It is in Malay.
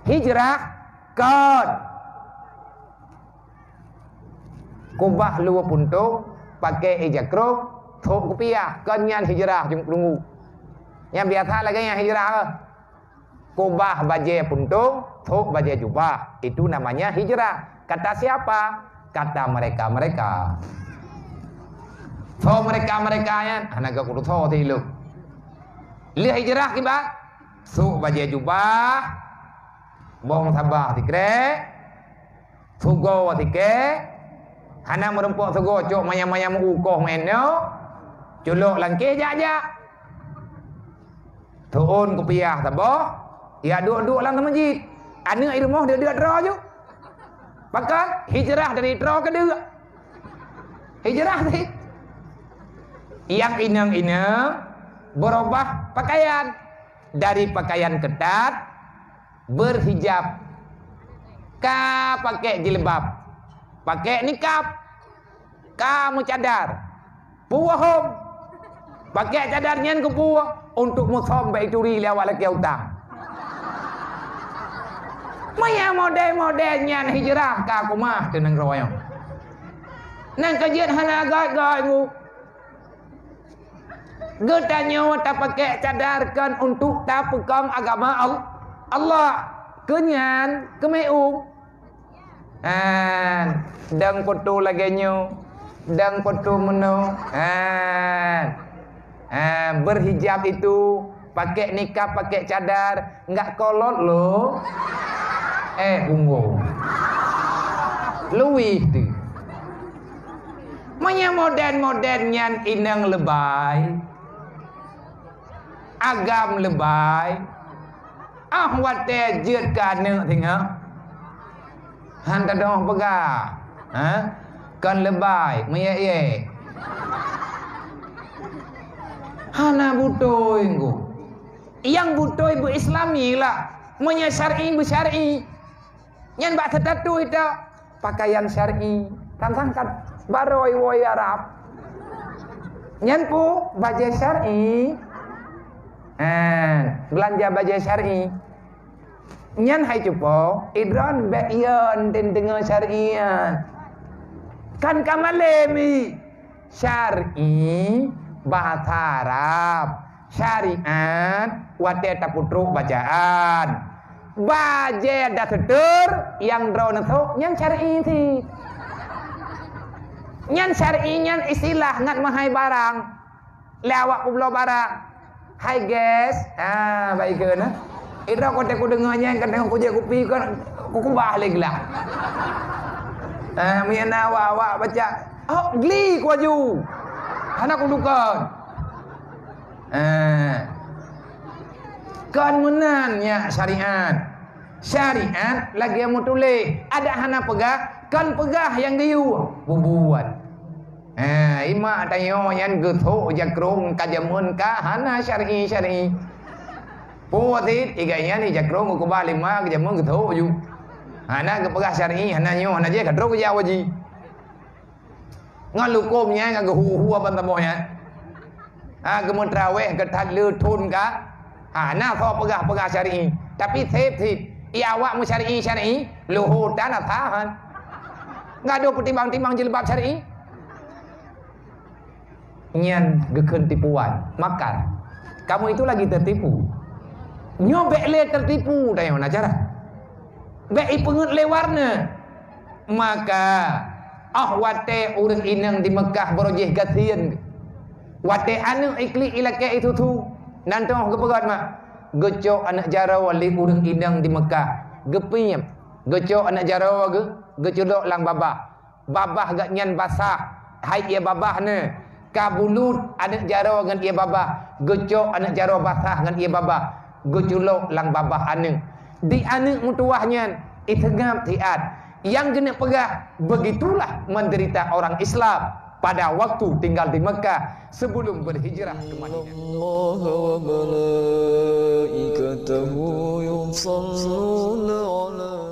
hijrah kon kubah luar puntung pakai ijakro thuk kupiah kon nyan hijrah jung lungu yang biasa lagi yang hijrah kubah baje puntung thuk baje jubah itu namanya hijrah. Kata siapa? Kata mereka thuk mereka yan hanaga kudu thuk ti lu li hijrah kibat thuk baje jubah bong sabah tikre thugo tike hana merempok thugo cok maya-maya mengukoh menyo culuk langkih jajak tuun kupiah sabah ya duduk dalam masjid anak di rumah dia draw je bahkan hijrah dari draw ke dia hijrah tadi yang inang-inang berubah pakaian dari pakaian ketat berhijab, ka pakai jilbab, pakai nikab, kamu cadar, puahom, pakai cadarnya ke puah untuk musom baik curi lewat lagi utang. Maya model-modelnya hijrah ka kumah tenang royong. Nang kajian hana agak-agak mu. Getanyo tak pakai cadarkan untuk tak pegang agama Allah kenyan kemeung dang foto lagi nyu dang foto meno berhijab itu pakai nikah pakai cadar enggak kolot lo ungu luwih tu manya modern-modernnya inang lebay agam lebay wate jeut ka ne tengah han ta dong pega kan lebay meye hana butoy nggo yang butoy bu islami lah menya syar'i bu syar'i nyan ba tertentu itu pakaian syar'i tantangkan baroy woy arab nyan pu baju syar'i belanja baju syar'i nyan hai cupo idron beyon den dengar syar'ian kan kamalemi syar'i bahasa Arab syariat wate taputruk bacaan baje dah sedur yang drone tu nyan syar'i ti nyan syar'i nyan istilah ngat mahai barang lewat pulau barang. Hai guys, baik ke na? Ira kau tak dengarnya kan tengok kuja kopi kan, kuku balik lah. Miana awak baca, geli kuaju, anak kudukan. Kan menannya syariat lagi yang mutuleh, ada hana pegah, kan pegah yang diu bubuan. Ima tayo yan guto jakrong kajamun ka hana syar'i puwatit iganya ni jakrong ko ba lima kajamun guto yu hana kepegah syar'i hana nyo hana je kadro ya waji ngalukomnya ngaguhu apa tamonya kemun traweh ketat le tun ka hana so pegah syar'i tapi thip ia awak mu syar'i luhur tanah tahan ngado petimbang-timbang jilbab syar'i nyan geken tipuan makan kamu itu lagi tertipu nyobek le tertipu dah yang cara be pengut le warna maka wate urang inang di Mekah borojeh gatian wate anu ikli ilake itu tu nantong kepegat mak gecok anak jarawa li urang inang di Mekah gepiem gecok anak jarawa gecodok lang babah gak nyan basah hai ia babah ne kabulut anak jaro dengan ia babah gecok anak jaro basah dengan ia babah geculok lang babah ane di ane mutuahnya itengap tiat yang kena pegah begitulah menderita orang Islam pada waktu tinggal di Mekah sebelum berhijrah ke Madinah. Allah wa malaikatahu yusalluna ala